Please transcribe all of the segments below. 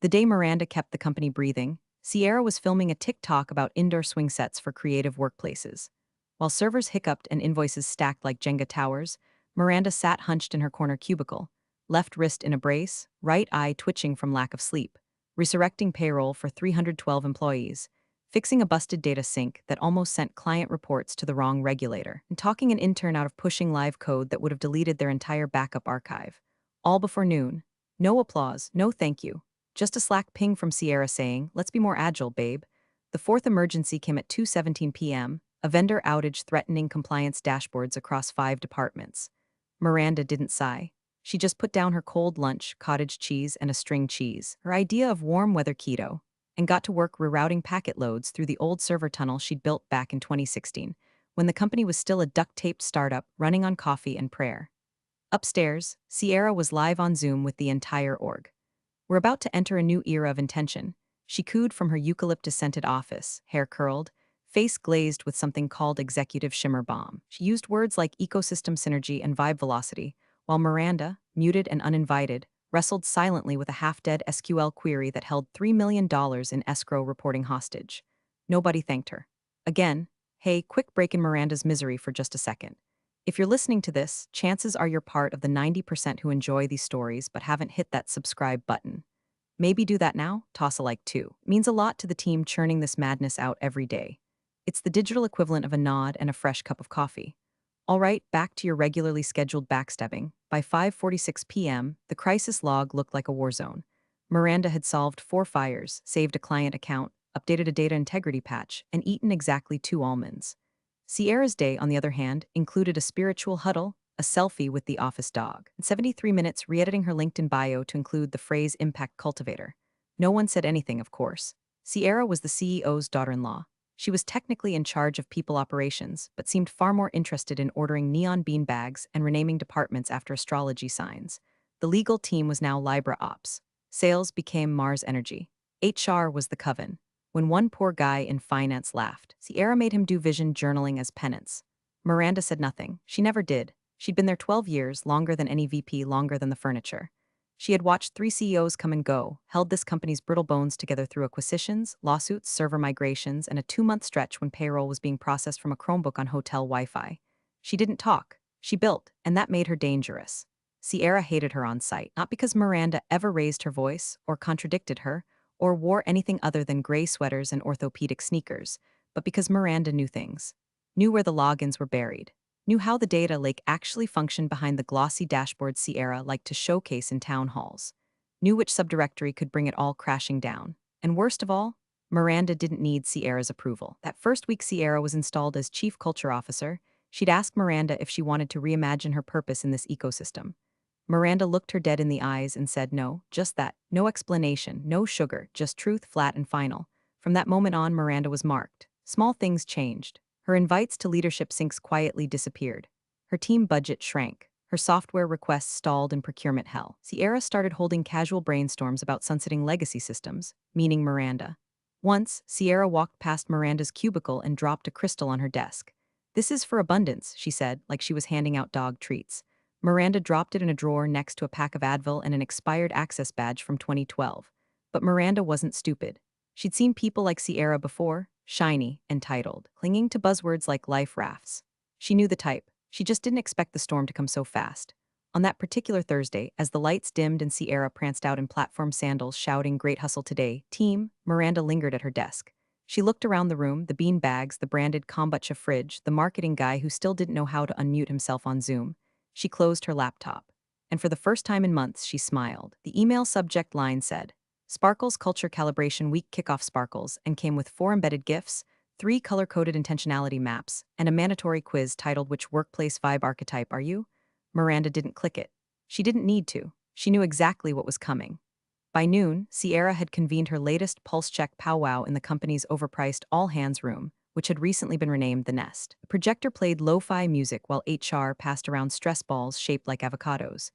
The day Miranda kept the company breathing, Sierra was filming a TikTok about indoor swing sets for creative workplaces. While servers hiccuped and invoices stacked like Jenga towers, Miranda sat hunched in her corner cubicle, left wrist in a brace, right eye twitching from lack of sleep, resurrecting payroll for 312 employees, fixing a busted data sync that almost sent client reports to the wrong regulator, and talking an intern out of pushing live code that would have deleted their entire backup archive. All before noon. No applause, no thank you. Just a Slack ping from Sierra saying, "Let's be more agile, babe." The fourth emergency came at 2:17 p.m., a vendor outage threatening compliance dashboards across 5 departments. Miranda didn't sigh. She just put down her cold lunch, cottage cheese, and a string cheese, her idea of warm weather keto, and got to work rerouting packet loads through the old server tunnel she'd built back in 2016, when the company was still a duct-taped startup running on coffee and prayer. Upstairs, Sierra was live on Zoom with the entire org. "We're about to enter a new era of intention," she cooed from her eucalyptus-scented office, hair curled, face glazed with something called executive shimmer bomb. She used words like ecosystem synergy and vibe velocity, while Miranda, muted and uninvited, wrestled silently with a half-dead SQL query that held $3 million in escrow reporting hostage. Nobody thanked her. Again, hey, quick break in Miranda's misery for just a second. If you're listening to this, chances are you're part of the 90% who enjoy these stories but haven't hit that subscribe button. Maybe do that now, toss a like too. Means a lot to the team churning this madness out every day. It's the digital equivalent of a nod and a fresh cup of coffee. All right, back to your regularly scheduled backstabbing. By 5:46 p.m., the crisis log looked like a war zone. Miranda had solved 4 fires, saved a client account, updated a data integrity patch, and eaten exactly 2 almonds. Sierra's day, on the other hand, included a spiritual huddle, a selfie with the office dog, and 73 minutes re-editing her LinkedIn bio to include the phrase impact cultivator. No one said anything, of course. Sierra was the CEO's daughter-in-law. She was technically in charge of people operations, but seemed far more interested in ordering neon bean bags and renaming departments after astrology signs. The legal team was now Libra Ops. Sales became Mars Energy. HR was the Coven. When one poor guy in finance laughed, Sierra made him do vision journaling as penance. Miranda said nothing. She never did. She'd been there 12 years, longer than any VP, longer than the furniture. She had watched 3 CEOs come and go, held this company's brittle bones together through acquisitions, lawsuits, server migrations, and a 2-month stretch when payroll was being processed from a Chromebook on hotel Wi-Fi. She didn't talk. She built, and that made her dangerous. Sierra hated her on sight, not because Miranda ever raised her voice or contradicted her, or wore anything other than gray sweaters and orthopedic sneakers, but because Miranda knew things. Knew where the logins were buried. Knew how the data lake actually functioned behind the glossy dashboard Sierra liked to showcase in town halls. Knew which subdirectory could bring it all crashing down. And worst of all, Miranda didn't need Sierra's approval. That first week Sierra was installed as Chief Culture Officer, she'd ask Miranda if she wanted to reimagine her purpose in this ecosystem. Miranda looked her dead in the eyes and said no, just that, no explanation, no sugar, just truth, flat and final. From that moment on, Miranda was marked. Small things changed. Her invites to leadership syncs quietly disappeared. Her team budget shrank. Her software requests stalled in procurement hell. Sierra started holding casual brainstorms about sunsetting legacy systems, meaning Miranda. Once, Sierra walked past Miranda's cubicle and dropped a crystal on her desk. "This is for abundance," she said, like she was handing out dog treats. Miranda dropped it in a drawer next to a pack of Advil and an expired access badge from 2012. But Miranda wasn't stupid. She'd seen people like Sierra before, shiny, entitled, clinging to buzzwords like life rafts. She knew the type. She just didn't expect the storm to come so fast. On that particular Thursday, as the lights dimmed and Sierra pranced out in platform sandals shouting "Great hustle today, team," Miranda lingered at her desk. She looked around the room, the bean bags, the branded kombucha fridge, the marketing guy who still didn't know how to unmute himself on Zoom. She closed her laptop. And for the first time in months, she smiled. The email subject line said, "Sparkle's Culture Calibration Week Kickoff Sparkles," and came with 4 embedded GIFs, 3 color-coded intentionality maps, and a mandatory quiz titled "Which Workplace Vibe Archetype Are You?" Miranda didn't click it. She didn't need to. She knew exactly what was coming. By noon, Sierra had convened her latest pulse check powwow in the company's overpriced all-hands room, which had recently been renamed The Nest. The projector played lo-fi music while HR passed around stress balls shaped like avocados.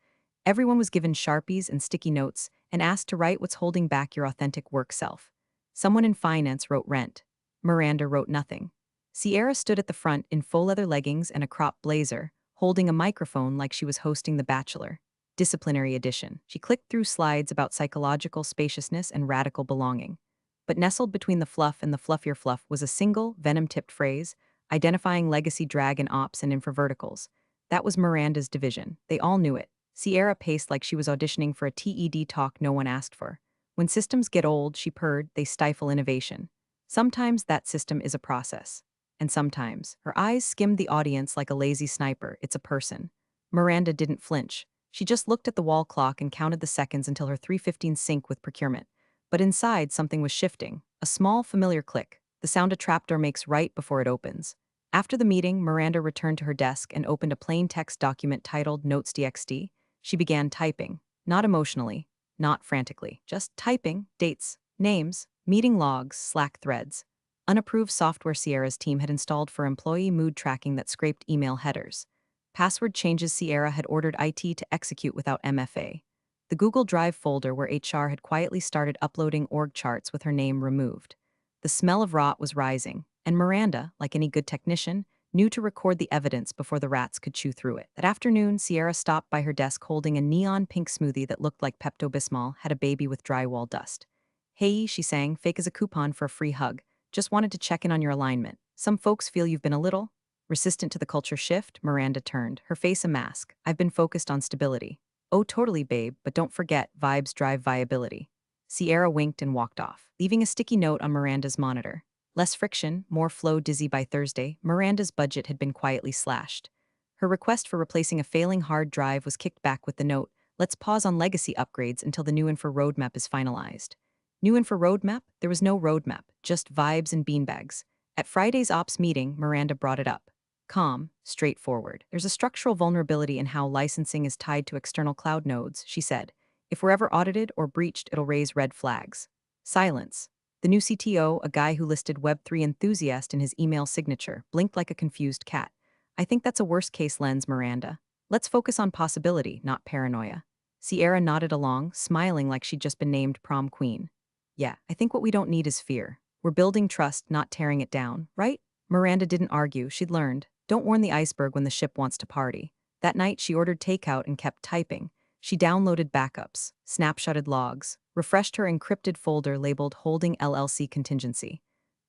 Everyone was given Sharpies and sticky notes and asked to write what's holding back your authentic work self. Someone in finance wrote rent. Miranda wrote nothing. Sierra stood at the front in faux leather leggings and a crop blazer, holding a microphone like she was hosting The Bachelor. Disciplinary Edition. She clicked through slides about psychological spaciousness and radical belonging. But nestled between the fluff and the fluffier fluff was a single, venom-tipped phrase, identifying legacy drag in ops and infraverticals. That was Miranda's division. They all knew it. Sierra paced like she was auditioning for a TED talk no one asked for. When systems get old, she purred, they stifle innovation. Sometimes that system is a process. And sometimes, her eyes skimmed the audience like a lazy sniper, it's a person. Miranda didn't flinch. She just looked at the wall clock and counted the seconds until her 3:15 sync with procurement. But inside, something was shifting. A small, familiar click, the sound a trapdoor makes right before it opens. After the meeting, Miranda returned to her desk and opened a plain text document titled Notes.txt. She began typing, not emotionally, not frantically, just typing, dates, names, meeting logs, Slack threads. Unapproved software Sierra's team had installed for employee mood tracking that scraped email headers. Password changes Sierra had ordered IT to execute without MFA. The Google Drive folder where HR had quietly started uploading org charts with her name removed. The smell of rot was rising, and Miranda, like any good technician, knew to record the evidence before the rats could chew through it. That afternoon, Sierra stopped by her desk holding a neon pink smoothie that looked like Pepto-Bismol had a baby with drywall dust. "Hey," she sang, fake as a coupon for a free hug. "Just wanted to check in on your alignment. Some folks feel you've been a little resistant to the culture shift." Miranda turned, her face a mask. "I've been focused on stability." "Oh, totally, babe, but don't forget, vibes drive viability." Sierra winked and walked off, leaving a sticky note on Miranda's monitor. Less friction, more flow. Dizzy by Thursday, Miranda's budget had been quietly slashed. Her request for replacing a failing hard drive was kicked back with the note, "Let's pause on legacy upgrades until the new infra roadmap is finalized." New infra roadmap? There was no roadmap, just vibes and beanbags. At Friday's ops meeting, Miranda brought it up. Calm, straightforward. "There's a structural vulnerability in how licensing is tied to external cloud nodes," she said. "If we're ever audited or breached, it'll raise red flags." Silence. The new CTO, a guy who listed Web3 enthusiast in his email signature, blinked like a confused cat. "I think that's a worst-case lens, Miranda. Let's focus on possibility, not paranoia." Sierra nodded along, smiling like she'd just been named prom queen. "Yeah, I think what we don't need is fear. We're building trust, not tearing it down, right?" Miranda didn't argue, she'd learned. Don't warn the iceberg when the ship wants to party. That night, she ordered takeout and kept typing. She downloaded backups, snapshotted logs, refreshed her encrypted folder labeled Holding LLC Contingency.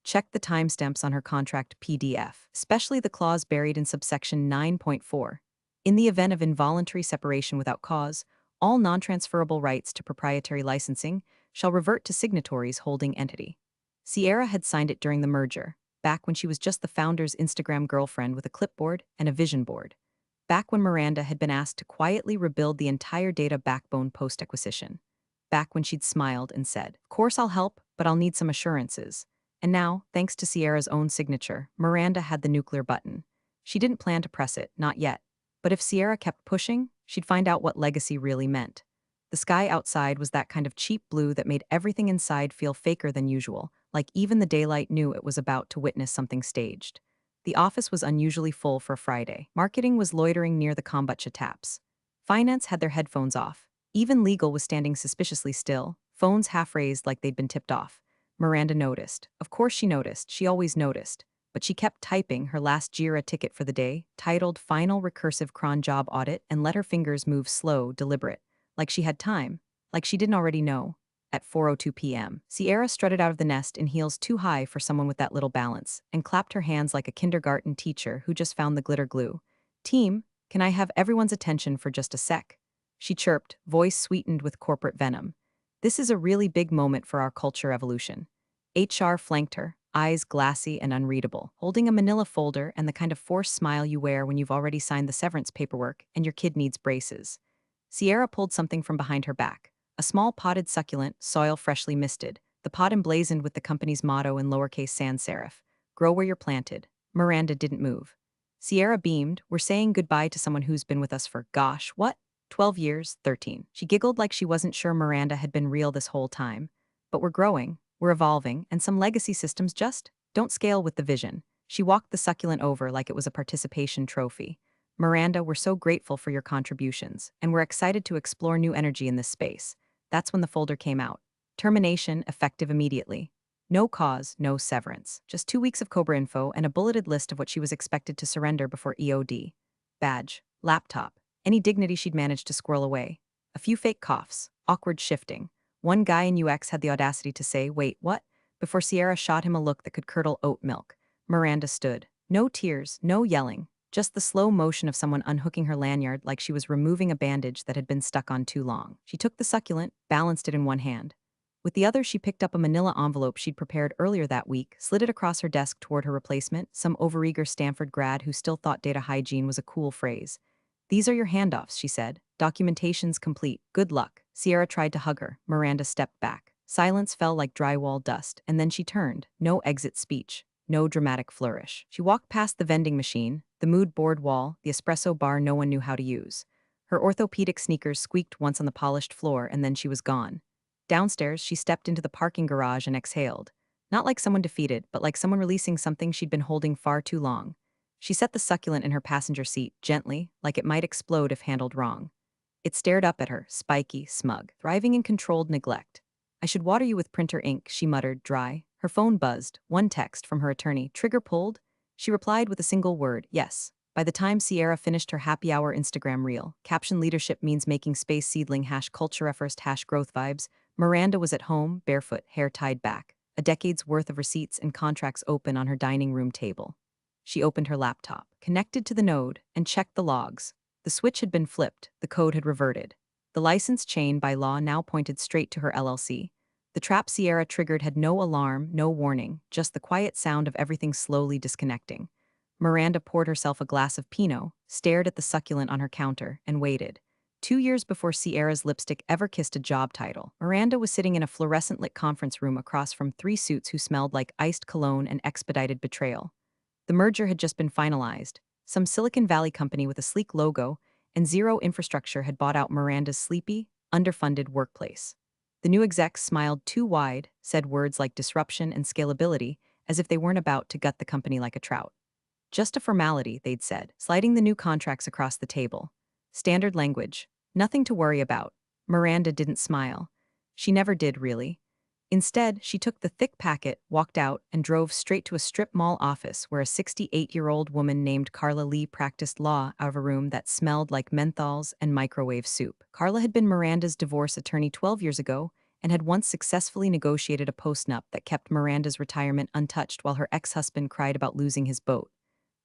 Checked the timestamps on her contract PDF, especially the clause buried in subsection 9.4. In the event of involuntary separation without cause, all non-transferable rights to proprietary licensing shall revert to signatories holding entity. Sierra had signed it during the merger, back when she was just the founder's Instagram girlfriend with a clipboard and a vision board. Back when Miranda had been asked to quietly rebuild the entire data backbone post-acquisition. Back when she'd smiled and said, "Of course I'll help, but I'll need some assurances." And now, thanks to Sierra's own signature, Miranda had the nuclear button. She didn't plan to press it, not yet. But if Sierra kept pushing, she'd find out what legacy really meant. The sky outside was that kind of cheap blue that made everything inside feel faker than usual, like even the daylight knew it was about to witness something staged. The office was unusually full for a Friday. Marketing was loitering near the kombucha taps. Finance had their headphones off. Even legal was standing suspiciously still, phones half raised like they'd been tipped off. Miranda noticed. Of course she noticed, she always noticed. But she kept typing her last JIRA ticket for the day, titled Final Recursive Cron Job Audit, and let her fingers move slow, deliberate. Like she had time. Like she didn't already know. At 4:02 p.m., Sierra strutted out of the nest in heels too high for someone with that little balance, and clapped her hands like a kindergarten teacher who just found the glitter glue. "Team, can I have everyone's attention for just a sec?" She chirped, voice sweetened with corporate venom. "This is a really big moment for our culture evolution." HR flanked her, eyes glassy and unreadable, holding a manila folder and the kind of forced smile you wear when you've already signed the severance paperwork and your kid needs braces. Sierra pulled something from behind her back. A small potted succulent, soil freshly misted, the pot emblazoned with the company's motto in lowercase sans serif, "Grow where you're planted." Miranda didn't move. Sierra beamed, "We're saying goodbye to someone who's been with us for, gosh, what? 12 years, 13. She giggled like she wasn't sure Miranda had been real this whole time. "But we're growing, we're evolving, and some legacy systems just don't scale with the vision." She walked the succulent over like it was a participation trophy. "Miranda, we're so grateful for your contributions, and we're excited to explore new energy in this space." That's when the folder came out. Termination, effective immediately. No cause, no severance. Just 2 weeks of Cobra info and a bulleted list of what she was expected to surrender before EOD. Badge. Laptop. Any dignity she'd managed to squirrel away. A few fake coughs, awkward shifting. One guy in UX had the audacity to say, "Wait, what?" before Sierra shot him a look that could curdle oat milk. Miranda stood. No tears, no yelling, just the slow motion of someone unhooking her lanyard like she was removing a bandage that had been stuck on too long. She took the succulent, balanced it in one hand. With the other, she picked up a manila envelope she'd prepared earlier that week, slid it across her desk toward her replacement, some overeager Stanford grad who still thought data hygiene was a cool phrase. "These are your handoffs," she said. "Documentation's complete. Good luck." Sierra tried to hug her. Miranda stepped back. Silence fell like drywall dust, and then she turned. No exit speech. No dramatic flourish. She walked past the vending machine, the mood board wall, the espresso bar no one knew how to use. Her orthopedic sneakers squeaked once on the polished floor, and then she was gone. Downstairs, she stepped into the parking garage and exhaled. Not like someone defeated, but like someone releasing something she'd been holding far too long. She set the succulent in her passenger seat, gently, like it might explode if handled wrong. It stared up at her, spiky, smug, thriving in controlled neglect. "I should water you with printer ink," she muttered, dry. Her phone buzzed. One text from her attorney. Trigger pulled? She replied with a single word, yes. By the time Sierra finished her happy hour Instagram reel, caption "Leadership means making space seedling #culture first #growth vibes," Miranda was at home, barefoot, hair tied back, a decade's worth of receipts and contracts open on her dining room table. She opened her laptop, connected to the node, and checked the logs. The switch had been flipped, the code had reverted. The license chain by law now pointed straight to her LLC. The trap Sierra triggered had no alarm, no warning, just the quiet sound of everything slowly disconnecting. Miranda poured herself a glass of Pinot, stared at the succulent on her counter, and waited. 2 years before Sierra's lipstick ever kissed a job title, Miranda was sitting in a fluorescent-lit conference room across from three suits who smelled like iced cologne and expedited betrayal. The merger had just been finalized. Some Silicon Valley company with a sleek logo and zero infrastructure had bought out Miranda's sleepy, underfunded workplace. The new execs smiled too wide, said words like disruption and scalability, as if they weren't about to gut the company like a trout. "Just a formality," they'd said, sliding the new contracts across the table. Standard language. Nothing to worry about. Miranda didn't smile. She never did, really. Instead, she took the thick packet, walked out, and drove straight to a strip mall office where a 68-year-old woman named Carla Lee practiced law out of a room that smelled like menthols and microwave soup. Carla had been Miranda's divorce attorney 12 years ago and had once successfully negotiated a postnup that kept Miranda's retirement untouched while her ex-husband cried about losing his boat.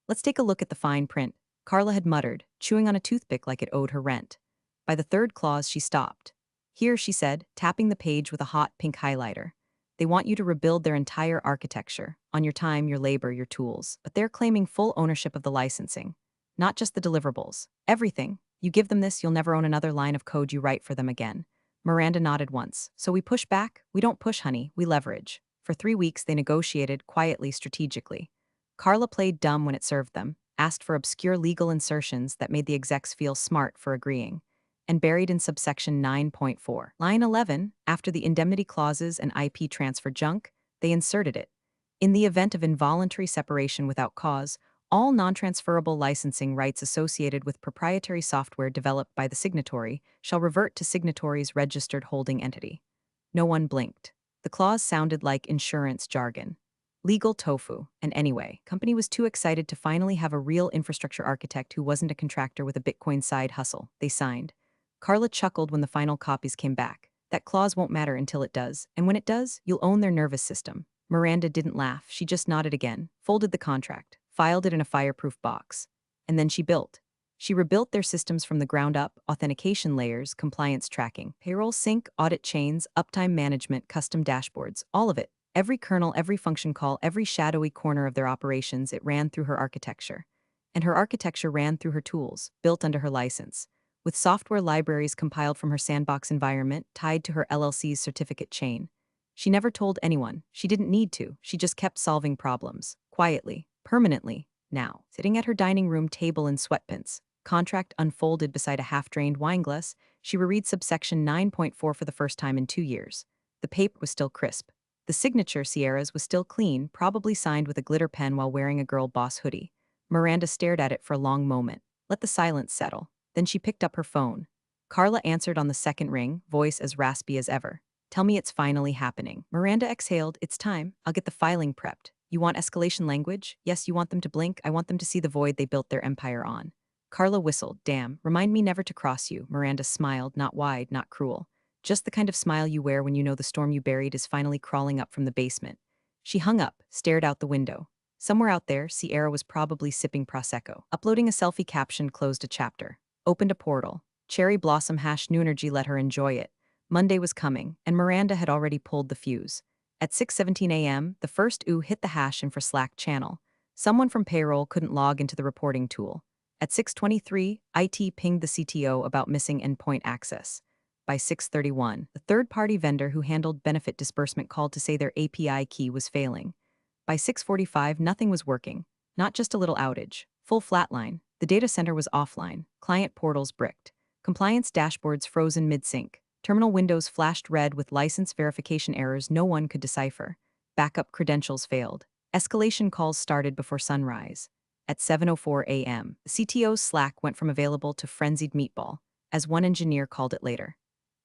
"Let's take a look at the fine print," Carla had muttered, chewing on a toothpick like it owed her rent. By the third clause, she stopped. "Here," she said, tapping the page with a hot pink highlighter. "They want you to rebuild their entire architecture, on your time, your labor, your tools, but they're claiming full ownership of the licensing. Not just the deliverables. Everything. You give them this, you'll never own another line of code you write for them again." Miranda nodded once. "So we push back? We don't push, honey, we leverage." For 3 weeks, they negotiated, quietly, strategically. Carla played dumb when it served them, asked for obscure legal insertions that made the execs feel smart for agreeing. And buried in subsection 9.4. Line 11, after the indemnity clauses and IP transfer junk, they inserted it. In the event of involuntary separation without cause, all non-transferable licensing rights associated with proprietary software developed by the signatory shall revert to signatory's registered holding entity. No one blinked. The clause sounded like insurance jargon. Legal tofu, and anyway, company was too excited to finally have a real infrastructure architect who wasn't a contractor with a Bitcoin side hustle. They signed. Carla chuckled when the final copies came back. "That clause won't matter until it does, and when it does, you'll own their nervous system." Miranda didn't laugh, she just nodded again, folded the contract, filed it in a fireproof box. And then she built. She rebuilt their systems from the ground up: authentication layers, compliance tracking, payroll sync, audit chains, uptime management, custom dashboards, all of it. Every kernel, every function call, every shadowy corner of their operations, it ran through her architecture. And her architecture ran through her tools, built under her license. With software libraries compiled from her sandbox environment tied to her LLC's certificate chain. She never told anyone. She didn't need to. She just kept solving problems. Quietly. Permanently. Now, sitting at her dining room table in sweatpants, contract unfolded beside a half-drained wineglass, she reread subsection 9.4 for the first time in 2 years. The paper was still crisp. The signature, Sierra's, was still clean, probably signed with a glitter pen while wearing a girl boss hoodie. Miranda stared at it for a long moment. Let the silence settle. Then she picked up her phone. Carla answered on the second ring, voice as raspy as ever. "Tell me it's finally happening." Miranda exhaled. "It's time. I'll get the filing prepped. You want escalation language? Yes, you want them to blink. I want them to see the void they built their empire on." Carla whistled. Damn, remind me never to cross you. Miranda smiled, not wide, not cruel. Just the kind of smile you wear when you know the storm you buried is finally crawling up from the basement. She hung up, stared out the window. Somewhere out there, Sierra was probably sipping Prosecco. Uploading a selfie caption closed a chapter. Opened a portal. Cherry Blossom #new energy let her enjoy it. Monday was coming, and Miranda had already pulled the fuse. At 6:17 a.m., the first ooh hit the #info Slack channel. Someone from Payroll couldn't log into the reporting tool. At 6:23, IT pinged the CTO about missing endpoint access. By 6:31, the third-party vendor who handled benefit disbursement called to say their API key was failing. By 6:45, nothing was working. Not just a little outage. Full flatline. The data center was offline. Client portals bricked. Compliance dashboards frozen mid-sync. Terminal windows flashed red with license verification errors no one could decipher. Backup credentials failed. Escalation calls started before sunrise. At 7:04 a.m., the CTO's Slack went from available to frenzied meatball, as one engineer called it later.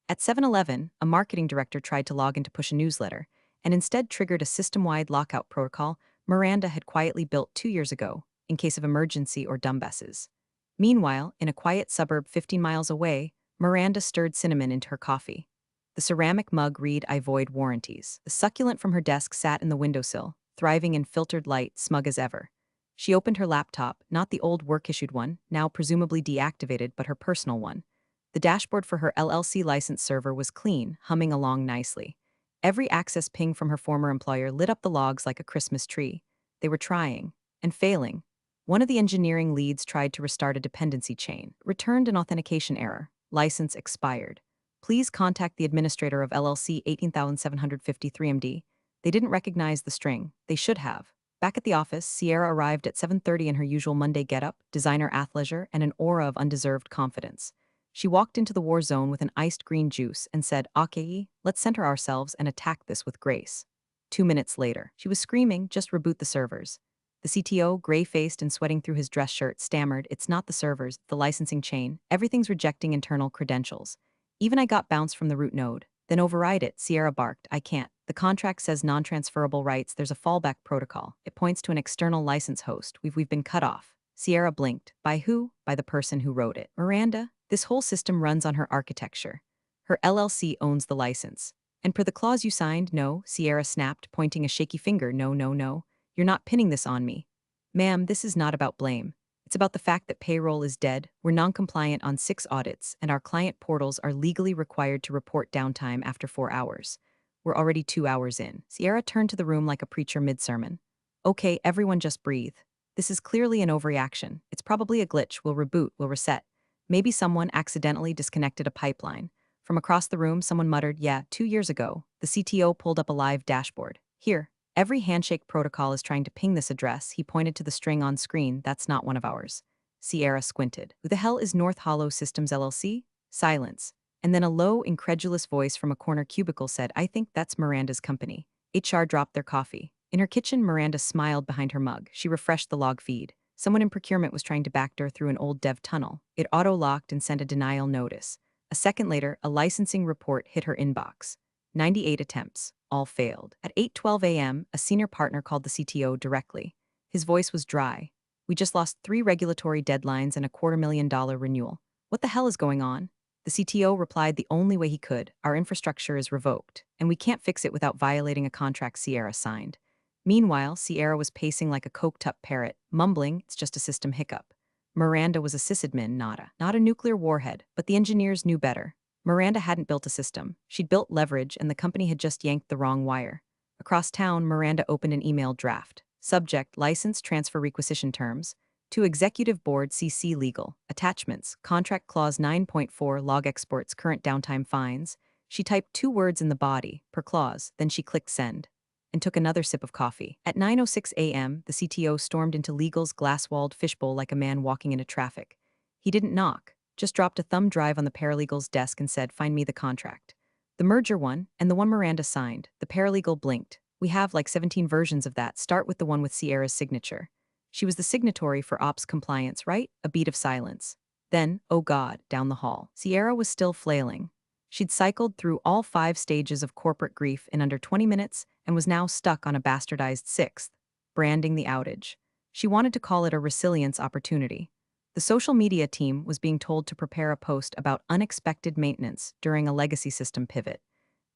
At 7:11, a marketing director tried to log in to push a newsletter, and instead triggered a system-wide lockout protocol Miranda had quietly built 2 years ago, in case of emergency or dumbesses. Meanwhile, in a quiet suburb 15 miles away, Miranda stirred cinnamon into her coffee. The ceramic mug read "I void warranties." The succulent from her desk sat in the windowsill, thriving in filtered light, smug as ever. She opened her laptop, not the old work-issued one, now presumably deactivated, but her personal one. The dashboard for her LLC license server was clean, humming along nicely. Every access ping from her former employer lit up the logs like a Christmas tree. They were trying, and failing. One of the engineering leads tried to restart a dependency chain, returned an authentication error. License expired. Please contact the administrator of LLC 18753 MD. They didn't recognize the string. They should have. Back at the office, Sierra arrived at 7:30 in her usual Monday getup, designer athleisure, and an aura of undeserved confidence. She walked into the war zone with an iced green juice and said, "Okay, let's center ourselves and attack this with grace." 2 minutes later, she was screaming, "Just reboot the servers." The CTO, gray-faced and sweating through his dress shirt, stammered, "It's not the servers, the licensing chain. Everything's rejecting internal credentials. Even I got bounced from the root node." "Then override it," Sierra barked. "I can't. The contract says non-transferable rights. There's a fallback protocol. It points to an external license host. We've been cut off." Sierra blinked. "By who?" "By the person who wrote it." "Miranda? This whole system runs on her architecture. Her LLC owns the license. And per the clause you signed, no," Sierra snapped, pointing a shaky finger. "No, no, no. You're not pinning this on me. Ma'am, this is not about blame. It's about the fact that payroll is dead, we're non-compliant on 6 audits, and our client portals are legally required to report downtime after 4 hours. We're already 2 hours in." Sierra turned to the room like a preacher mid-sermon. "Okay, everyone just breathe. This is clearly an overreaction. It's probably a glitch. We'll reboot, we'll reset. Maybe someone accidentally disconnected a pipeline." From across the room, someone muttered, "Yeah, 2 years ago." The CTO pulled up a live dashboard. "Here. Every handshake protocol is trying to ping this address." He pointed to the string on screen. "That's not one of ours." Sierra squinted. "Who the hell is North Hollow Systems LLC?" Silence. And then a low, incredulous voice from a corner cubicle said, "I think that's Miranda's company." HR dropped their coffee. In her kitchen, Miranda smiled behind her mug. She refreshed the log feed. Someone in procurement was trying to backdoor through an old dev tunnel. It auto-locked and sent a denial notice. A second later, a licensing report hit her inbox. 98 attempts. All failed. At 8:12 a.m., a senior partner called the CTO directly. His voice was dry. "We just lost 3 regulatory deadlines and a $250,000 renewal. What the hell is going on?" The CTO replied the only way he could: "Our infrastructure is revoked, and we can't fix it without violating a contract Sierra signed." Meanwhile, Sierra was pacing like a coked-up parrot, mumbling, "It's just a system hiccup." Miranda was a sysadmin, not a nuclear warhead, but the engineers knew better. Miranda hadn't built a system. She'd built leverage, and the company had just yanked the wrong wire. Across town, Miranda opened an email draft. Subject: license transfer requisition terms. To Executive Board CC Legal. Attachments: contract clause 9.4 log exports current downtime fines. She typed 2 words in the body, per clause, then she clicked send. And took another sip of coffee. At 9:06 a.m., the CTO stormed into Legal's glass-walled fishbowl like a man walking into traffic. He didn't knock, just dropped a thumb drive on the paralegal's desk and said, "Find me the contract." The merger one, and the one Miranda signed. The paralegal blinked. "We have like 17 versions of that. Start with the one with Sierra's signature." She was the signatory for ops compliance, right? A beat of silence. Then, oh God, down the hall. Sierra was still flailing. She'd cycled through all 5 stages of corporate grief in under 20 minutes and was now stuck on a bastardized 6th, branding the outage. She wanted to call it a resilience opportunity. The The social media team was being told to prepare a post about unexpected maintenance during a legacy system pivot.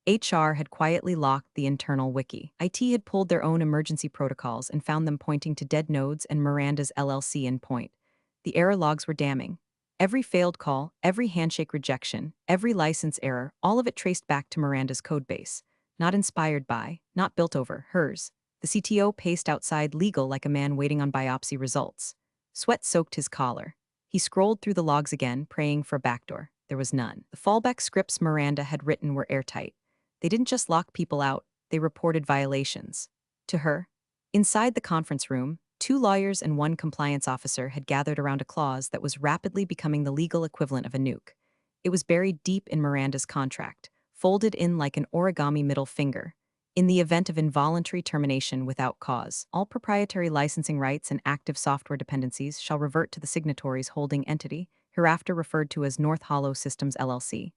HR had quietly locked the internal wiki. IT had pulled their own emergency protocols and found them pointing to dead nodes and Miranda's LLC in point. The error logs were damning. Every failed call, every handshake rejection, every license error, all of it traced back to Miranda's codebase. Not inspired by, not built over, hers. The CTO paced outside legal like a man waiting on biopsy results. Sweat soaked his collar. He scrolled through the logs again, praying for a backdoor. There was none. The fallback scripts Miranda had written were airtight. They didn't just lock people out, they reported violations. To her. Inside the conference room, 2 lawyers and 1 compliance officer had gathered around a clause that was rapidly becoming the legal equivalent of a nuke. It was buried deep in Miranda's contract, folded in like an origami middle finger. In the event of involuntary termination without cause, all proprietary licensing rights and active software dependencies shall revert to the signatory's holding entity, hereafter referred to as North Hollow Systems LLC.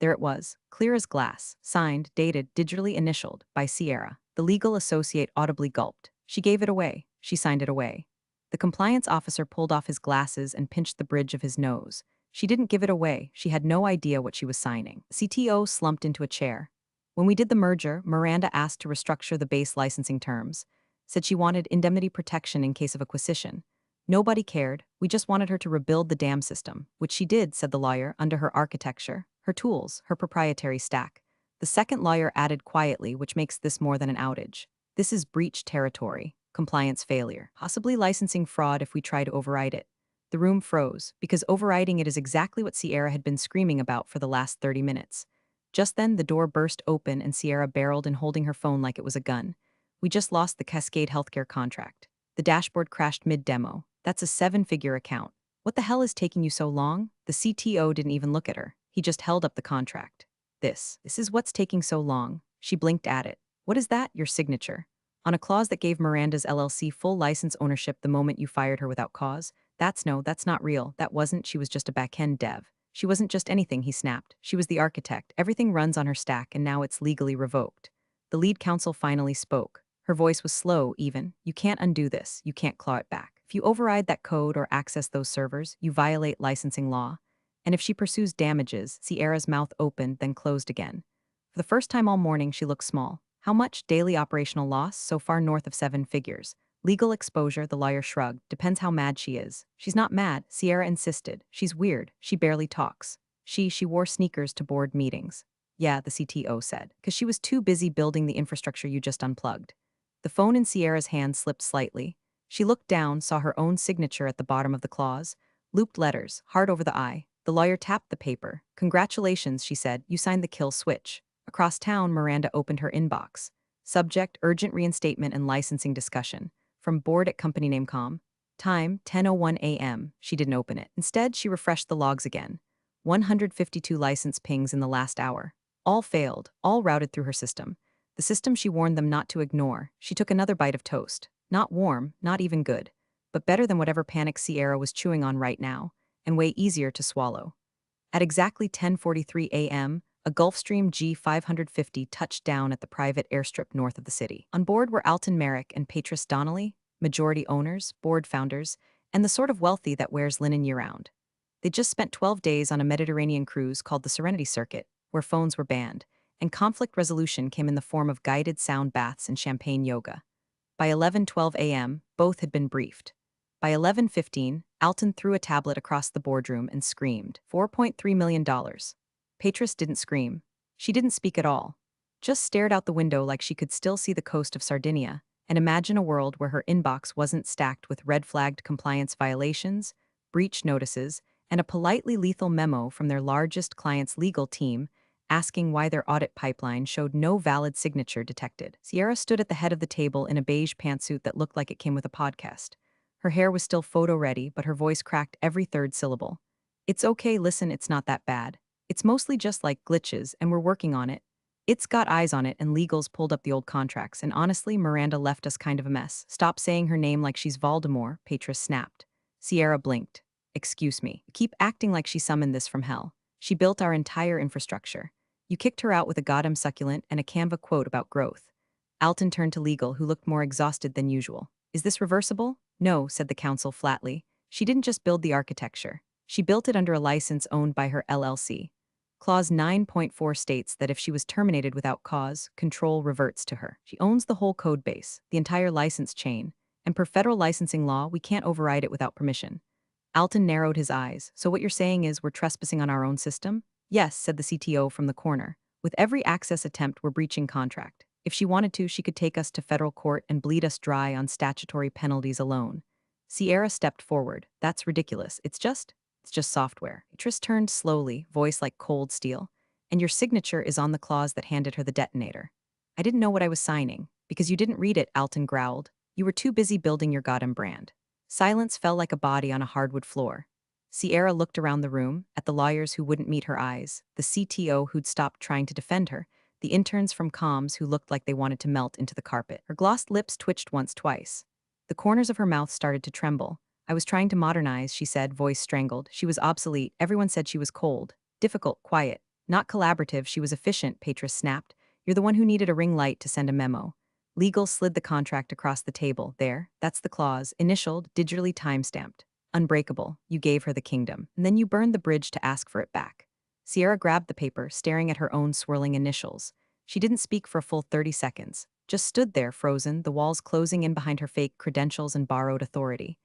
There it was, clear as glass, signed, dated, digitally initialed, by Sierra. The legal associate audibly gulped. She gave it away. She signed it away. The compliance officer pulled off his glasses and pinched the bridge of his nose. She didn't give it away. She had no idea what she was signing. The CTO slumped into a chair. When we did the merger, Miranda asked to restructure the base licensing terms. Said she wanted indemnity protection in case of acquisition. Nobody cared. We just wanted her to rebuild the dam system, which she did, said the lawyer, under her architecture, her tools, her proprietary stack. The second lawyer added quietly, which makes this more than an outage. This is breach territory, compliance failure, possibly licensing fraud if we try to override it. The room froze, because overriding it is exactly what Sierra had been screaming about for the last 30 minutes. Just then, the door burst open and Sierra barreled in, holding her phone like it was a gun. We just lost the Cascade Healthcare contract. The dashboard crashed mid-demo. That's a 7-figure account. What the hell is taking you so long? The CTO didn't even look at her. He just held up the contract. This is what's taking so long. She blinked at it. What is that? Your signature. On a clause that gave Miranda's LLC full license ownership the moment you fired her without cause? That's not real. That wasn't, she was just a back-end dev. She wasn't just anything, he snapped. She was the architect. Everything runs on her stack and now it's legally revoked. The lead counsel finally spoke. Her voice was slow, even. You can't undo this. You can't claw it back. If you override that code or access those servers, you violate licensing law. And if she pursues damages, Sierra's mouth opened, then closed again. For the first time all morning, she looked small. How much? Daily operational loss? So far north of 7 figures. Legal exposure, the lawyer shrugged. Depends how mad she is. She's not mad, Sierra insisted. She's weird. She barely talks. She wore sneakers to board meetings. Yeah, the CTO said, because she was too busy building the infrastructure you just unplugged. The phone in Sierra's hand slipped slightly. She looked down, saw her own signature at the bottom of the clause. Looped letters, hard over the I. The lawyer tapped the paper. Congratulations, she said. You signed the kill switch. Across town, Miranda opened her inbox. Subject, urgent reinstatement and licensing discussion. From board at company name com. Time, 10:01 a.m. She didn't open it. Instead, she refreshed the logs again. 152 license pings in the last hour. All failed, all routed through her system. The system she warned them not to ignore. She took another bite of toast. Not warm, not even good. But better than whatever panic Sierra was chewing on right now, and way easier to swallow. At exactly 10:43 a.m., a Gulfstream G550 touched down at the private airstrip north of the city. On board were Alton Merrick and Patrice Donnelly, majority owners, board founders, and the sort of wealthy that wears linen year-round. They'd just spent 12 days on a Mediterranean cruise called the Serenity Circuit, where phones were banned, and conflict resolution came in the form of guided sound baths and champagne yoga. By 11:12 a.m., both had been briefed. By 11:15, Alton threw a tablet across the boardroom and screamed, $4.3 million. Patrice didn't scream. She didn't speak at all. Just stared out the window like she could still see the coast of Sardinia and imagine a world where her inbox wasn't stacked with red-flagged compliance violations, breach notices, and a politely lethal memo from their largest client's legal team asking why their audit pipeline showed no valid signature detected. Sierra stood at the head of the table in a beige pantsuit that looked like it came with a podcast. Her hair was still photo-ready, but her voice cracked every third syllable. It's okay, listen, it's not that bad. It's mostly just like glitches, and we're working on it. It's got eyes on it, and legals pulled up the old contracts, and honestly, Miranda left us kind of a mess. Stop saying her name like she's Voldemort, Patrice snapped. Sierra blinked. Excuse me. Keep acting like she summoned this from hell. She built our entire infrastructure. You kicked her out with a goddamn succulent and a Canva quote about growth. Alton turned to legal, who looked more exhausted than usual. Is this reversible? No, said the counsel flatly. She didn't just build the architecture. She built it under a license owned by her LLC. Clause 9.4 states that if she was terminated without cause, control reverts to her. She owns the whole code base, the entire license chain, and per federal licensing law, we can't override it without permission. Alton narrowed his eyes. So what you're saying is we're trespassing on our own system? Yes, said the CTO from the corner. With every access attempt, we're breaching contract. If she wanted to, she could take us to federal court and bleed us dry on statutory penalties alone. Sierra stepped forward. That's ridiculous. It's just software. Tris turned slowly, voice like cold steel. And your signature is on the clause that handed her the detonator. I didn't know what I was signing. Because you didn't read it, Alton growled. You were too busy building your goddamn brand. Silence fell like a body on a hardwood floor. Sierra looked around the room, at the lawyers who wouldn't meet her eyes, the CTO who'd stopped trying to defend her, the interns from comms who looked like they wanted to melt into the carpet. Her glossed lips twitched once, twice. The corners of her mouth started to tremble. I was trying to modernize, she said, voice strangled. She was obsolete. Everyone said she was cold, difficult, quiet. Not collaborative, she was efficient, Patris snapped. You're the one who needed a ring light to send a memo. Legal slid the contract across the table. There, that's the clause, initialed, digitally time-stamped. Unbreakable, you gave her the kingdom, and then you burned the bridge to ask for it back. Sierra grabbed the paper, staring at her own swirling initials. She didn't speak for a full 30 seconds, just stood there frozen, the walls closing in behind her fake credentials and borrowed authority.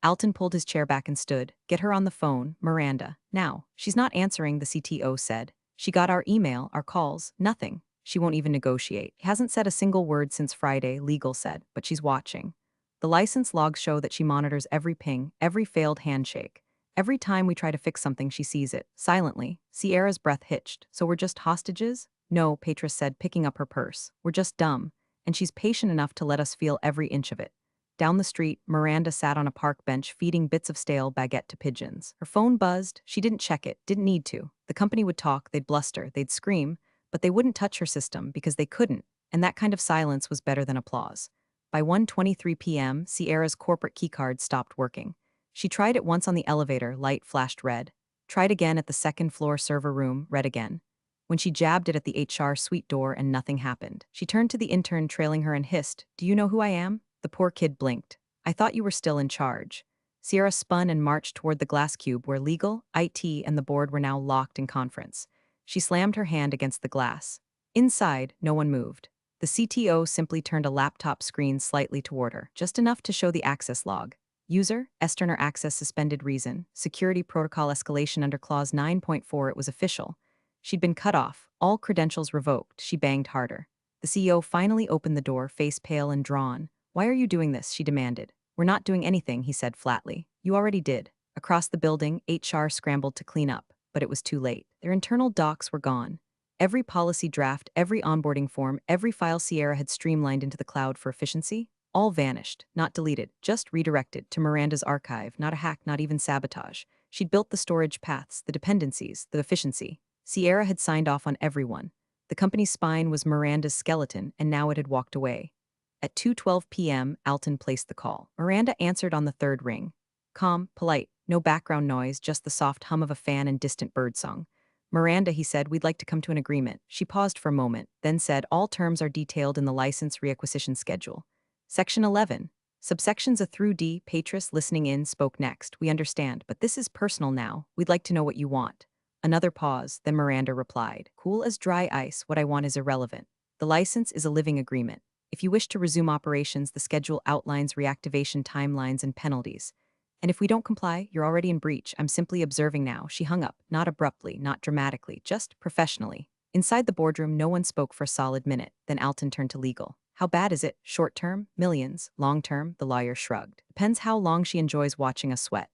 Alton pulled his chair back and stood. Get her on the phone, Miranda. Now. She's not answering, the CTO said. She got our email, our calls, nothing. She won't even negotiate. Hasn't said a single word since Friday, legal said, but she's watching. The license logs show that she monitors every ping, every failed handshake. Every time we try to fix something, she sees it. Silently, Sierra's breath hitched. So we're just hostages? No, Patris said, picking up her purse. We're just dumb. And she's patient enough to let us feel every inch of it. Down the street, Miranda sat on a park bench feeding bits of stale baguette to pigeons. Her phone buzzed. She didn't check it, didn't need to. The company would talk, they'd bluster, they'd scream, but they wouldn't touch her system because they couldn't, and that kind of silence was better than applause. By 1:23 p.m., Sierra's corporate keycard stopped working. She tried it once on the elevator, light flashed red. Tried again at the second-floor server room, red again. When she jabbed it at the HR suite door and nothing happened, she turned to the intern trailing her and hissed, "Do you know who I am?" The poor kid blinked. "I thought you were still in charge." Sierra spun and marched toward the glass cube where legal, IT, and the board were now locked in conference. She slammed her hand against the glass. Inside, no one moved. The CTO simply turned a laptop screen slightly toward her, just enough to show the access log. User, Esterner access suspended reason, security protocol escalation under clause 9.4, it was official. She'd been cut off, all credentials revoked, she banged harder. The CEO finally opened the door, face pale and drawn. "Why are you doing this?" she demanded. "We're not doing anything," he said flatly. "You already did." Across the building, HR scrambled to clean up, but it was too late. Their internal docs were gone. Every policy draft, every onboarding form, every file Sierra had streamlined into the cloud for efficiency, all vanished, not deleted, just redirected to Miranda's archive, not a hack, not even sabotage. She'd built the storage paths, the dependencies, the efficiency. Sierra had signed off on everyone. The company's spine was Miranda's skeleton, and now it had walked away. At 2:12 p.m., Alton placed the call. Miranda answered on the third ring. Calm, polite, no background noise, just the soft hum of a fan and distant birdsong. "Miranda," he said, "we'd like to come to an agreement." She paused for a moment, then said, "All terms are detailed in the license reacquisition schedule." Section 11. Subsections A through D. Patris, listening in, spoke next. "We understand, but this is personal now. We'd like to know what you want." Another pause, then Miranda replied, "Cool as dry ice, what I want is irrelevant. The license is a living agreement. If you wish to resume operations, the schedule outlines reactivation timelines and penalties. And if we don't comply, you're already in breach. I'm simply observing now." She hung up, not abruptly, not dramatically, just professionally. Inside the boardroom, no one spoke for a solid minute. Then Alton turned to legal. "How bad is it? Short term? Millions. Long term?" The lawyer shrugged. "Depends how long she enjoys watching us sweat."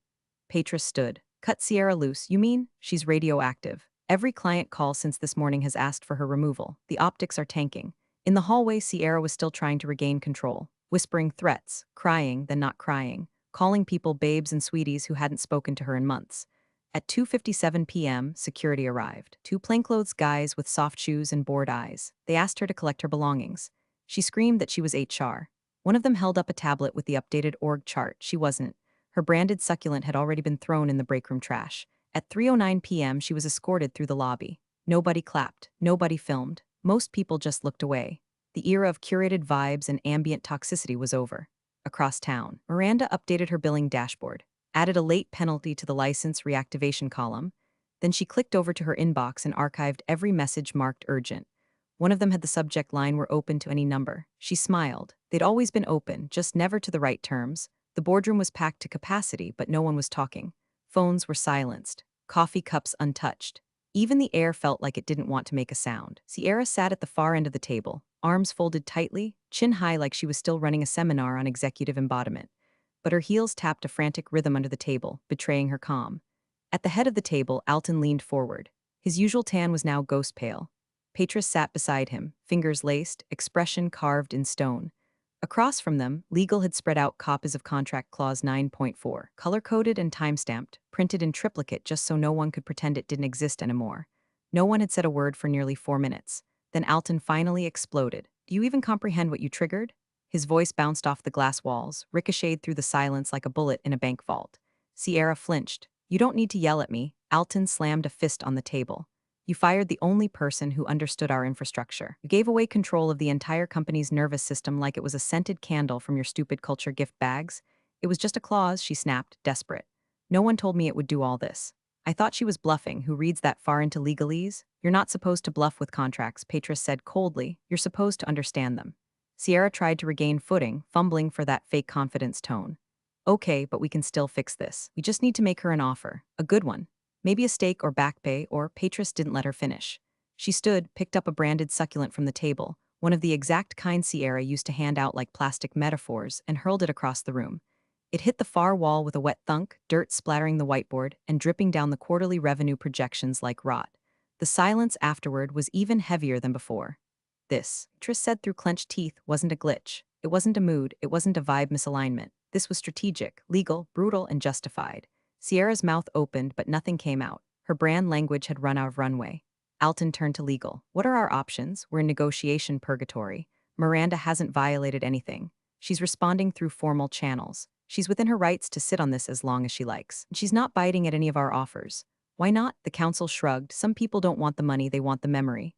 Patris stood. "Cut Sierra loose, you mean? She's radioactive. Every client call since this morning has asked for her removal. The optics are tanking." In the hallway, Sierra was still trying to regain control, whispering threats, crying, then not crying, calling people babes and sweeties who hadn't spoken to her in months. At 2:57 p.m., security arrived. Two plainclothes guys with soft shoes and bored eyes. They asked her to collect her belongings. She screamed that she was HR. One of them held up a tablet with the updated org chart. She wasn't. Her branded succulent had already been thrown in the breakroom trash. At 3:09 p.m., she was escorted through the lobby. Nobody clapped. Nobody filmed. Most people just looked away. The era of curated vibes and ambient toxicity was over. Across town, Miranda updated her billing dashboard. added a late penalty to the license reactivation column. Then she clicked over to her inbox and archived every message marked urgent. One of them had the subject line "We're open to any number." She smiled. They'd always been open, just never to the right terms. The boardroom was packed to capacity, but no one was talking. Phones were silenced, coffee cups untouched. Even the air felt like it didn't want to make a sound. Sierra sat at the far end of the table, arms folded tightly, chin high like she was still running a seminar on executive embodiment. But her heels tapped a frantic rhythm under the table, betraying her calm. At the head of the table, Alton leaned forward. His usual tan was now ghost pale. Patris sat beside him, fingers laced, expression carved in stone. Across from them, legal had spread out copies of Contract Clause 9.4, color-coded and time-stamped, printed in triplicate just so no one could pretend it didn't exist anymore. No one had said a word for nearly 4 minutes. Then Alton finally exploded. "Do you even comprehend what you triggered?" His voice bounced off the glass walls, ricocheted through the silence like a bullet in a bank vault. Sierra flinched. "You don't need to yell at me." Alton slammed a fist on the table. "You fired the only person who understood our infrastructure. You gave away control of the entire company's nervous system like it was a scented candle from your stupid culture gift bags." "It was just a clause," she snapped, desperate. "No one told me it would do all this." "I thought she was bluffing. Who reads that far into legalese?" "You're not supposed to bluff with contracts," Patris said coldly. "You're supposed to understand them." Sierra tried to regain footing, fumbling for that fake confidence tone. "Okay, but we can still fix this. We just need to make her an offer. A good one. Maybe a steak or back pay," or Patris didn't let her finish. She stood, picked up a branded succulent from the table, one of the exact kind Sierra used to hand out like plastic metaphors, and hurled it across the room. It hit the far wall with a wet thunk, dirt splattering the whiteboard and dripping down the quarterly revenue projections like rot. The silence afterward was even heavier than before. "This," Tris said through clenched teeth, "wasn't a glitch. It wasn't a mood, it wasn't a vibe misalignment. This was strategic, legal, brutal, and justified." Sierra's mouth opened, but nothing came out. Her brand language had run out of runway. Alton turned to legal. "What are our options? We're in negotiation purgatory. Miranda hasn't violated anything. She's responding through formal channels. She's within her rights to sit on this as long as she likes. She's not biting at any of our offers." "Why not?" The council shrugged. "Some people don't want the money, they want the memory."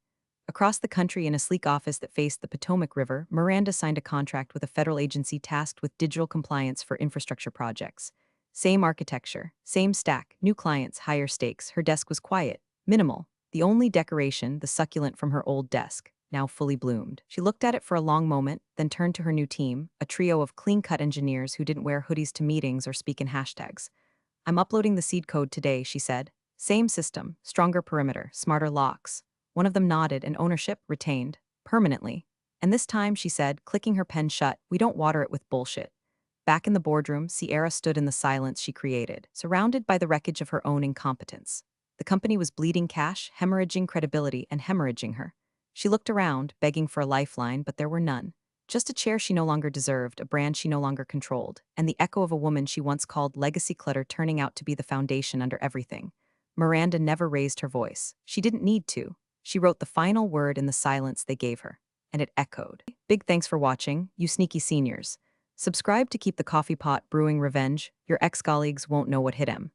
Across the country, in a sleek office that faced the Potomac River, Miranda signed a contract with a federal agency tasked with digital compliance for infrastructure projects. Same architecture, same stack, new clients, higher stakes. Her desk was quiet, minimal. The only decoration, the succulent from her old desk, now fully bloomed. She looked at it for a long moment, then turned to her new team, a trio of clean-cut engineers who didn't wear hoodies to meetings or speak in hashtags. "I'm uploading the seed code today," she said. "Same system, stronger perimeter, smarter locks." One of them nodded, and ownership retained. Permanently. "And this time," she said, clicking her pen shut, "we don't water it with bullshit." Back in the boardroom, Sierra stood in the silence she created, surrounded by the wreckage of her own incompetence. The company was bleeding cash, hemorrhaging credibility, and hemorrhaging her. She looked around, begging for a lifeline, but there were none. Just a chair she no longer deserved, a brand she no longer controlled, and the echo of a woman she once called legacy clutter turning out to be the foundation under everything. Miranda never raised her voice. She didn't need to. She wrote the final word in the silence they gave her, and it echoed. Big thanks for watching, you sneaky seniors. Subscribe to keep the coffee pot brewing revenge. Your ex-colleagues won't know what hit 'em.